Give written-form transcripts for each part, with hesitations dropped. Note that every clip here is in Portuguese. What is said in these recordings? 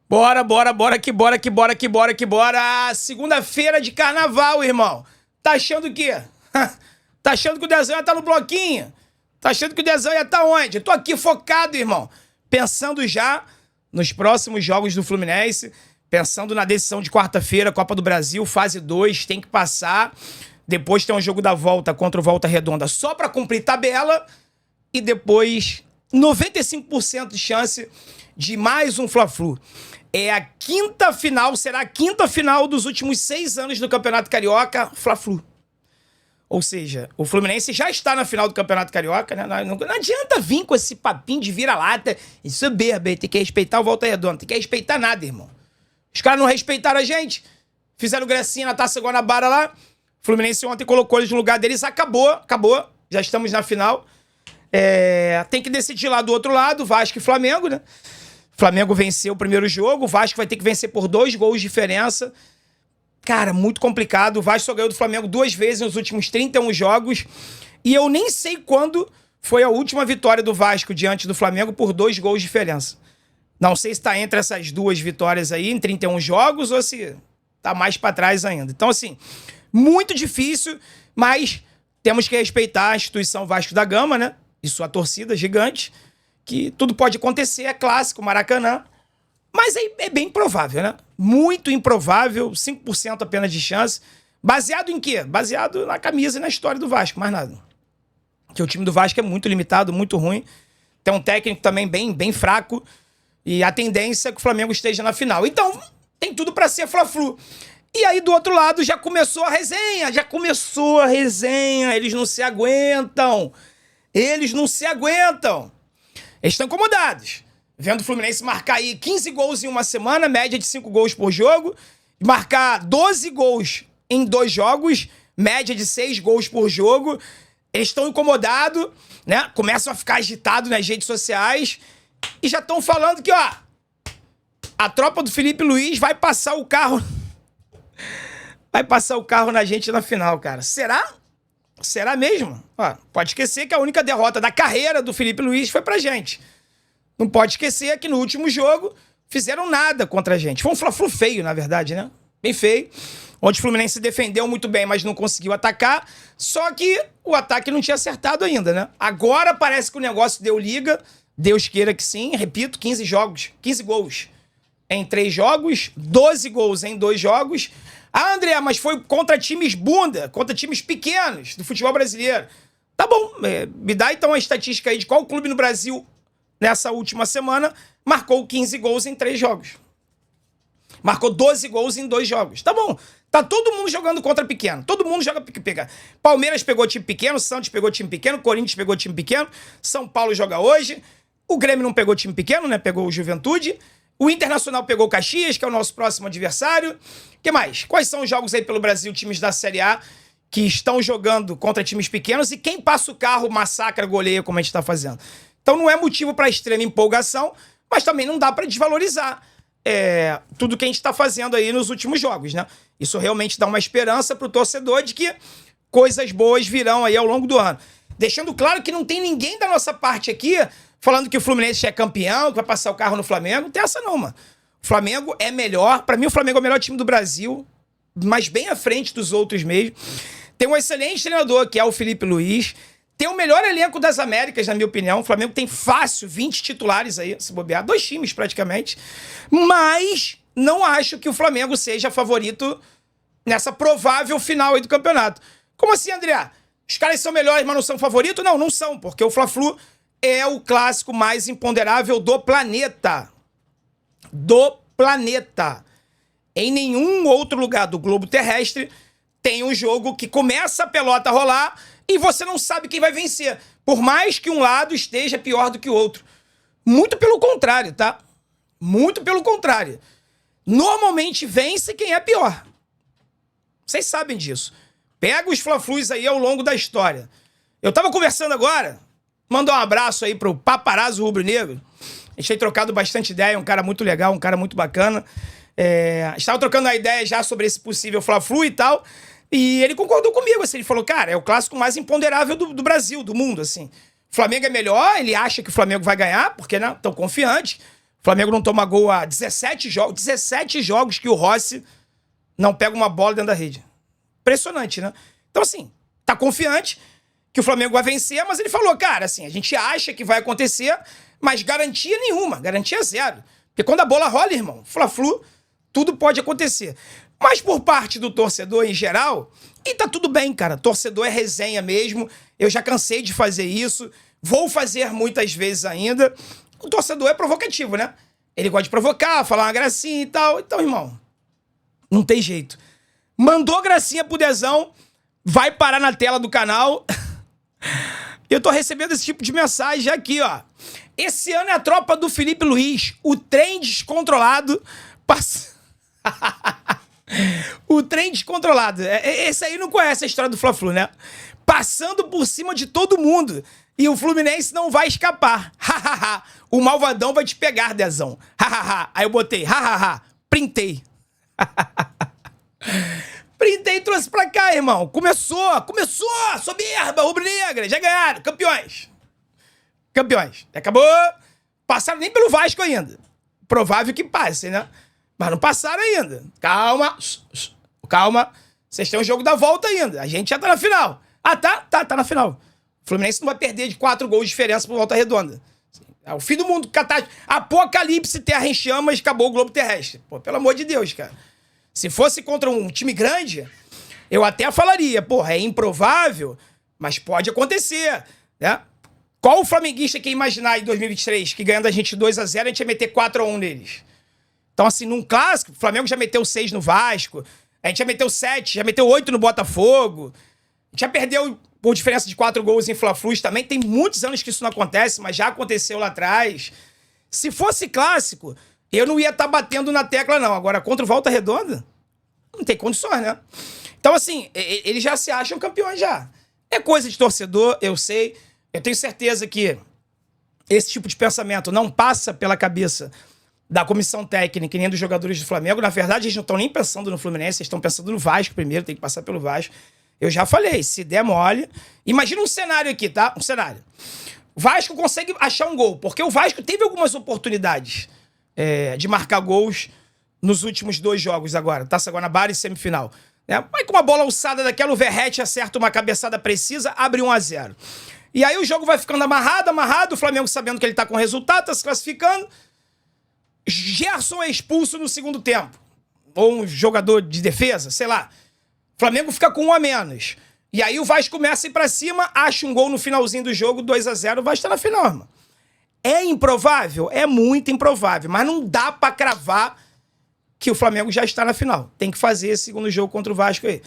Bora. Segunda-feira de carnaval, irmão. Tá achando o quê? Tá achando que o Dezão ia tá no bloquinho? Tá achando que o Dezão ia tá onde? Eu tô aqui focado, irmão. Pensando já nos próximos jogos do Fluminense. Pensando na decisão de quarta-feira, Copa do Brasil, fase 2, tem que passar. Depois tem um jogo da volta contra o Volta Redonda só pra cumprir tabela. E depois, 95% de chance de mais um Fla-Flu. É a quinta final, será a quinta final dos últimos 6 anos do Campeonato Carioca, Fla-Flu. Ou seja, o Fluminense já está na final do Campeonato Carioca, né? Não adianta vir com esse papinho de vira-lata e soberba, tem que respeitar o Volta Redonda, tem que respeitar nada, irmão. Os caras não respeitaram a gente, fizeram gracinha na Taça Guanabara lá, o Fluminense ontem colocou eles no lugar deles, acabou, já estamos na final. Tem que decidir lá do outro lado, Vasco e Flamengo, né? Flamengo venceu o primeiro jogo, o Vasco vai ter que vencer por 2 gols de diferença. Cara, muito complicado. O Vasco só ganhou do Flamengo 2 vezes nos últimos 31 jogos. E eu nem sei quando foi a última vitória do Vasco diante do Flamengo por 2 gols de diferença. Não sei se tá entre essas 2 vitórias aí, em 31 jogos, ou se tá mais pra trás ainda. Então, assim, muito difícil, mas temos que respeitar a instituição Vasco da Gama, né? E sua torcida gigante, que tudo pode acontecer, é clássico, Maracanã. Mas é bem improvável, né? Muito improvável, 5% apenas de chance. Baseado em quê? Baseado na camisa e na história do Vasco, mais nada. Porque o time do Vasco é muito limitado, muito ruim. Tem um técnico também bem fraco. E a tendência é que o Flamengo esteja na final. Então, tem tudo pra ser Fla-Flu. E aí, do outro lado, já começou a resenha. Eles não se aguentam. Eles estão incomodados. Vendo o Fluminense marcar aí 15 gols em uma semana, média de 5 gols por jogo. Marcar 12 gols em 2 jogos, média de 6 gols por jogo. Eles estão incomodados, né? Começam a ficar agitados nas redes sociais. E já estão falando que, ó, a tropa do Felipe Luiz vai passar o carro. Vai passar o carro na gente na final, cara. Será? Será mesmo? Ó, pode esquecer que a única derrota da carreira do Felipe Luiz foi pra gente. Não pode esquecer que no último jogo fizeram nada contra a gente. Foi um Fla-Flu feio, na verdade, né? Bem feio. Onde o Fluminense se defendeu muito bem, mas não conseguiu atacar. Só que o ataque não tinha acertado ainda, né? Agora parece que o negócio deu liga. Deus queira que sim. Repito, 15 jogos, 15 gols em 3 jogos, 12 gols em 2 jogos. Ah, André, mas foi contra times bunda, contra times pequenos do futebol brasileiro. Tá bom, me dá então a estatística aí de qual clube no Brasil, nessa última semana, marcou 15 gols em 3 jogos. Marcou 12 gols em 2 jogos. Tá bom, tá todo mundo jogando contra pequeno. Todo mundo joga pequeno. Palmeiras pegou time pequeno, Santos pegou time pequeno, Corinthians pegou time pequeno, São Paulo joga hoje. O Grêmio não pegou time pequeno, né? Pegou o Juventude. O Internacional pegou o Caxias, que é o nosso próximo adversário. O que mais? Quais são os jogos aí pelo Brasil, times da Série A, que estão jogando contra times pequenos e quem passa o carro, massacra, goleia, como a gente tá fazendo? Então não é motivo para extrema empolgação, mas também não dá para desvalorizar tudo que a gente tá fazendo aí nos últimos jogos, né? Isso realmente dá uma esperança pro torcedor de que coisas boas virão aí ao longo do ano. Deixando claro que não tem ninguém da nossa parte aqui falando que o Fluminense é campeão, que vai passar o carro no Flamengo. Não tem essa não, mano. O Flamengo é melhor. Pra mim, o Flamengo é o melhor time do Brasil, mas bem à frente dos outros mesmo. Tem um excelente treinador, que é o Felipe Luiz. Tem o melhor elenco das Américas, na minha opinião. O Flamengo tem fácil 20 titulares aí, se bobear. 2 times, praticamente. Mas não acho que o Flamengo seja favorito nessa provável final aí do campeonato. Como assim, André? Os caras são melhores, mas não são favoritos? Não, não são, porque o Fla-Flu é o clássico mais imponderável do planeta. Do planeta. Em nenhum outro lugar do globo terrestre tem um jogo que começa a pelota a rolar e você não sabe quem vai vencer. Por mais que um lado esteja pior do que o outro. Muito pelo contrário, tá? Muito pelo contrário. Normalmente vence quem é pior. Vocês sabem disso. Pega os Fla-Flus aí ao longo da história. Eu tava conversando agora, mandar um abraço aí pro Paparazzo Rubro-Negro. A gente tem trocado bastante ideia, um cara muito legal, um cara muito bacana. Estava trocando a ideia já sobre esse possível Fla-Flu e tal. E ele concordou comigo, assim, ele falou, cara, é o clássico mais imponderável do Brasil, do mundo, assim. O Flamengo é melhor, ele acha que o Flamengo vai ganhar, porque não tão confiante. O Flamengo não toma gol há 17 jogos. 17 jogos que o Rossi não pega uma bola dentro da rede. Impressionante, né? Então, assim, tá confiante que o Flamengo vai vencer, mas ele falou, cara, assim, a gente acha que vai acontecer, mas garantia nenhuma, garantia zero. Porque quando a bola rola, irmão, Fla-Flu, tudo pode acontecer. Mas por parte do torcedor em geral, e tá tudo bem, cara. Torcedor é resenha mesmo. Eu já cansei de fazer isso. Vou fazer muitas vezes ainda. O torcedor é provocativo, né? Ele gosta de provocar, falar uma gracinha e tal. Então, irmão, não tem jeito. Mandou gracinha pro Dezão, vai parar na tela do canal. Eu tô recebendo esse tipo de mensagem aqui, ó. Esse ano é a tropa do Felipe Luiz. O trem descontrolado O trem descontrolado. Esse aí não conhece a história do Fla-Flu, né? Passando por cima de todo mundo. E o Fluminense não vai escapar. Hahaha. O malvadão vai te pegar, Dezão. Hahaha. Aí eu botei, hahaha. Printei. Printei e trouxe pra cá, irmão. Começou. Soberba, rubro-negra. Já ganharam. Campeões. Acabou. Passaram nem pelo Vasco ainda. Provável que passe, né? Mas não passaram ainda. Calma. Vocês têm o jogo da volta ainda. A gente já tá na final. Ah, tá na final. O Fluminense não vai perder de 4 gols de diferença por Volta Redonda. É o fim do mundo. Apocalipse, terra em chamas, acabou o globo terrestre. Pô, pelo amor de Deus, cara. Se fosse contra um time grande, eu até falaria, porra, é improvável, mas pode acontecer, né? Qual o flamenguista que ia imaginar em 2023 que ganhando a gente 2-0, a gente ia meter 4-1 neles? Então, assim, num clássico, o Flamengo já meteu 6 no Vasco, a gente já meteu 7, já meteu 8 no Botafogo, a gente já perdeu por diferença de 4 gols em Fla-Flus também. Tem muitos anos que isso não acontece, mas já aconteceu lá atrás. Se fosse clássico, eu não ia estar batendo na tecla, não. Agora, contra o Volta Redonda, não tem condições, né? Então, assim, eles já se acham campeões já. É coisa de torcedor, eu sei. Eu tenho certeza que esse tipo de pensamento não passa pela cabeça da comissão técnica e nem dos jogadores do Flamengo. Na verdade, eles não estão nem pensando no Fluminense, eles estão pensando no Vasco primeiro, tem que passar pelo Vasco. Eu já falei, se der mole... Imagina um cenário aqui, tá? Um cenário. O Vasco consegue achar um gol, porque o Vasco teve algumas oportunidades de marcar gols nos últimos 2 jogos agora. Taça Guanabara e semifinal. Né? Mas com uma bola alçada daquela, o Verratti acerta uma cabeçada precisa, abre 1-0. E aí o jogo vai ficando amarrado, o Flamengo sabendo que ele tá com resultado, tá se classificando. Gerson é expulso no segundo tempo. Ou um jogador de defesa, sei lá. O Flamengo fica com 1 a menos. E aí o Vasco começa a ir pra cima, acha um gol no finalzinho do jogo, 2-0, o Vasco tá na final, irmão. É improvável? É muito improvável. Mas não dá pra cravar que o Flamengo já está na final. Tem que fazer esse segundo jogo contra o Vasco aí.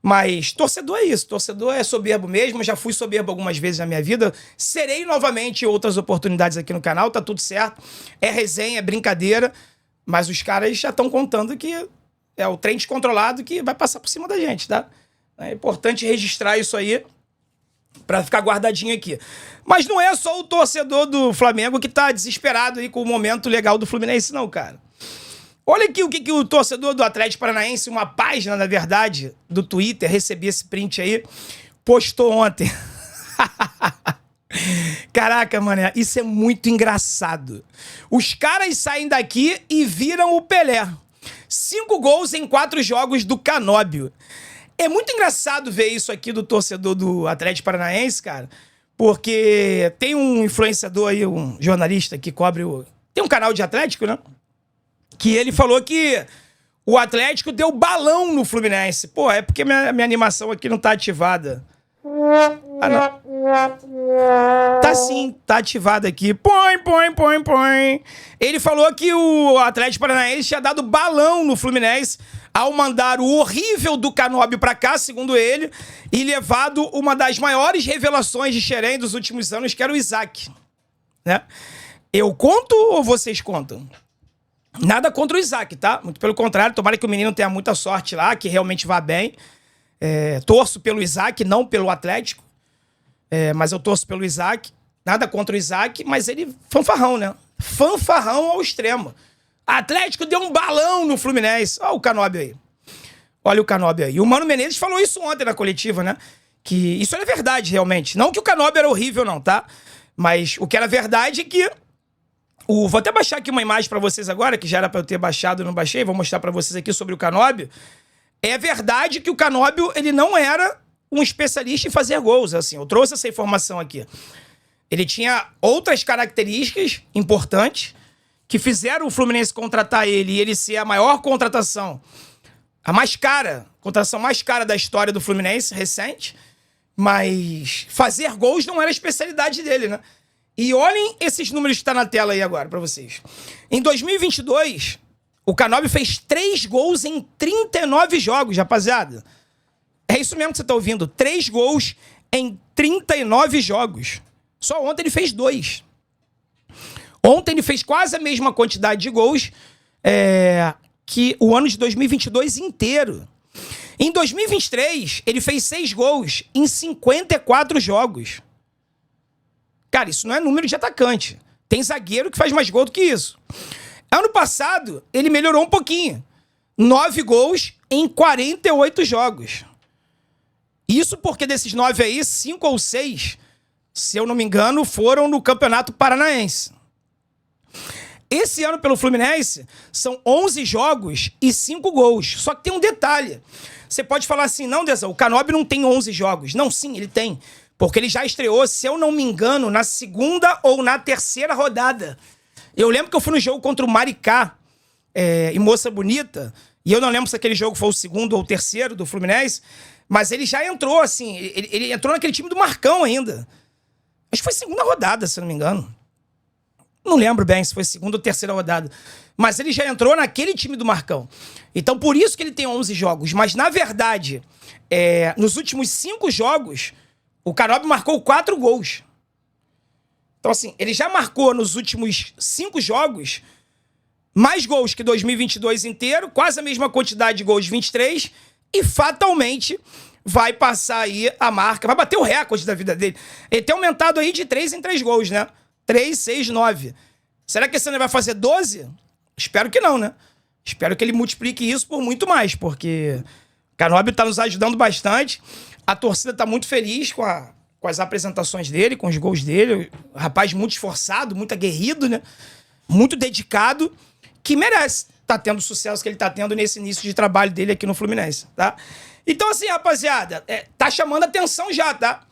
Mas torcedor é isso. Torcedor é soberbo mesmo. Já fui soberbo algumas vezes na minha vida. Serei novamente em outras oportunidades aqui no canal. Tá tudo certo. É resenha, é brincadeira. Mas os caras já estão contando que é o trem descontrolado que vai passar por cima da gente, tá? É importante registrar isso aí pra ficar guardadinho aqui. Mas não é só o torcedor do Flamengo que tá desesperado aí com o momento legal do Fluminense, não, cara. Olha aqui o que o torcedor do Atlético Paranaense, uma página, na verdade, do Twitter, recebi esse print aí, postou ontem. Caraca, mané, isso é muito engraçado. Os caras saem daqui e viram o Pelé. 5 gols em 4 jogos do Canóbio. É muito engraçado ver isso aqui do torcedor do Atlético Paranaense, cara, porque tem um influenciador aí, um jornalista que cobre o... Tem um canal de Atlético, né? Que ele falou que o Atlético deu balão no Fluminense. Pô, é porque minha animação aqui não tá ativada. Ah, não. Tá sim, tá ativada aqui. Põe. Ele falou que o Atlético Paranaense tinha dado balão no Fluminense ao mandar o horrível do Canóbio pra cá, segundo ele, e levado uma das maiores revelações de Xerém dos últimos anos, que era o Isaac. Né? Eu conto ou vocês contam? Nada contra o Isaac, tá? Muito pelo contrário, tomara que o menino tenha muita sorte lá, que realmente vá bem. Torço pelo Isaac, não pelo Atlético. Mas eu torço pelo Isaac. Nada contra o Isaac, mas ele... Fanfarrão, né? Fanfarrão ao extremo. Atlético deu um balão no Fluminense. Olha o Canóbio aí. Olha o Canóbio aí. E o Mano Menezes falou isso ontem na coletiva, né? Que isso era verdade, realmente. Não que o Canóbio era horrível, não, tá? Mas o que era verdade é que Vou até baixar aqui uma imagem pra vocês agora, que já era pra eu ter baixado e não baixei. Vou mostrar pra vocês aqui sobre o Canóbio. É verdade que o Canóbio, ele não era um especialista em fazer gols, assim. Eu trouxe essa informação aqui. Ele tinha outras características importantes que fizeram o Fluminense contratar ele e ele ser a maior contratação, a mais cara, contratação mais cara da história do Fluminense, recente. Mas fazer gols não era a especialidade dele, né? E olhem esses números que tá na tela aí agora pra vocês. Em 2022, o Canóbio fez 3 gols em 39 jogos, rapaziada. É isso mesmo que você tá ouvindo. 3 gols em 39 jogos. Só ontem ele fez 2. Ontem ele fez quase a mesma quantidade de gols que o ano de 2022 inteiro. Em 2023, ele fez 6 gols em 54 jogos. Cara, isso não é número de atacante. Tem zagueiro que faz mais gol do que isso. Ano passado, ele melhorou um pouquinho. 9 gols em 48 jogos. Isso porque desses 9 aí, 5 ou 6, se eu não me engano, foram no Campeonato Paranaense. Esse ano, pelo Fluminense, são 11 jogos e 5 gols. Só que tem um detalhe. Você pode falar assim, não, Dezão, o Canóbio não tem 11 jogos. Não, sim, ele tem. Porque ele já estreou, se eu não me engano, na 2ª ou na 3ª rodada. Eu lembro que eu fui no jogo contra o Maricá em Moça Bonita, e eu não lembro se aquele jogo foi o 2º ou o 3º do Fluminense, mas ele já entrou, assim, ele entrou naquele time do Marcão ainda. Acho que foi 2ª rodada, se eu não me engano. Não lembro bem se foi 2ª ou 3ª rodada. Mas ele já entrou naquele time do Marcão. Então, por isso que ele tem 11 jogos. Mas, na verdade, nos últimos 5 jogos, o Canóbio marcou 4 gols. Então, assim, ele já marcou nos últimos 5 jogos mais gols que 2022 inteiro, quase a mesma quantidade de gols de 23, e fatalmente vai passar aí a marca, vai bater o recorde da vida dele. Ele tem aumentado aí de 3 em 3 gols, né? 3, 6, 9. Será que esse ano ele vai fazer 12? Espero que não, né? Espero que ele multiplique isso por muito mais, porque o Canóbio tá nos ajudando bastante. A torcida tá muito feliz com as apresentações dele, com os gols dele. Rapaz muito esforçado, muito aguerrido, né? Muito dedicado, que merece tá tendo o sucesso que ele tá tendo nesse início de trabalho dele aqui no Fluminense, tá? Então, assim, rapaziada, tá chamando atenção já, tá?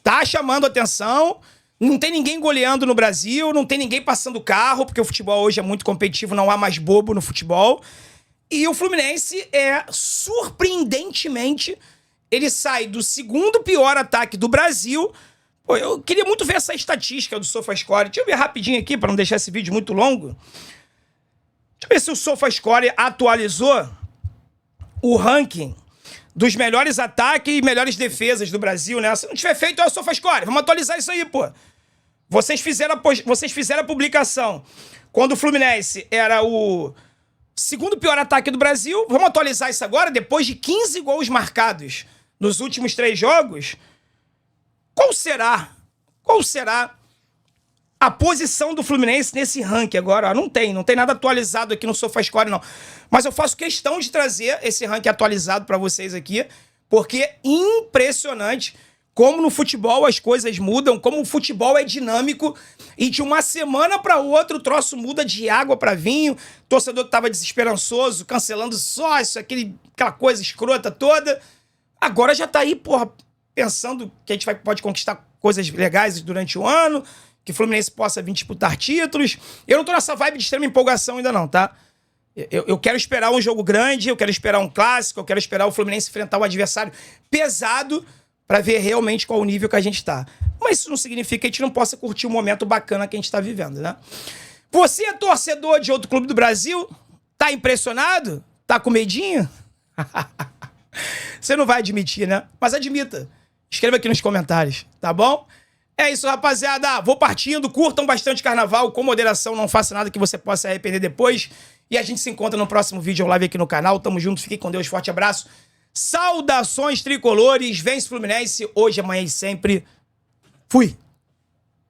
Tá chamando atenção. Não tem ninguém goleando no Brasil, não tem ninguém passando carro, porque o futebol hoje é muito competitivo, não há mais bobo no futebol. E o Fluminense surpreendentemente, ele sai do 2º pior ataque do Brasil. Pô, eu queria muito ver essa estatística do SofaScore. Deixa eu ver rapidinho aqui, para não deixar esse vídeo muito longo. Deixa eu ver se o SofaScore atualizou o ranking dos melhores ataques e melhores defesas do Brasil, né? Se não tiver feito, é o SofaScore. Vamos atualizar isso aí, pô. Vocês fizeram a publicação quando o Fluminense era o 2º pior ataque do Brasil. Vamos atualizar isso agora, depois de 15 gols marcados nos últimos 3 jogos. Qual será a posição do Fluminense nesse ranking agora? Não tem nada atualizado aqui no SofaScore, não. Mas eu faço questão de trazer esse ranking atualizado para vocês aqui, porque é impressionante como no futebol as coisas mudam, como o futebol é dinâmico e de uma semana para outra o troço muda de água para vinho. O torcedor que estava desesperançoso, cancelando sócio, aquela coisa escrota toda, agora já tá aí, porra, pensando que a gente pode conquistar coisas legais durante o ano, que o Fluminense possa vir disputar títulos. Eu não tô nessa vibe de extrema empolgação ainda não, tá? Eu quero esperar um jogo grande, eu quero esperar um clássico, eu quero esperar o Fluminense enfrentar um adversário pesado para ver realmente qual o nível que a gente tá. Mas isso não significa que a gente não possa curtir o momento bacana que a gente tá vivendo, né? Você é torcedor de outro clube do Brasil? Tá impressionado? Tá com medinho? Você não vai admitir, né? Mas admita. Escreva aqui nos comentários, tá bom? É isso, rapaziada. Vou partindo. Curtam bastante carnaval. Com moderação, não faça nada que você possa se arrepender depois. E a gente se encontra no próximo vídeo ou live aqui no canal. Tamo junto. Fiquem com Deus. Forte abraço. Saudações tricolores. Vence Fluminense hoje, amanhã e sempre. Fui.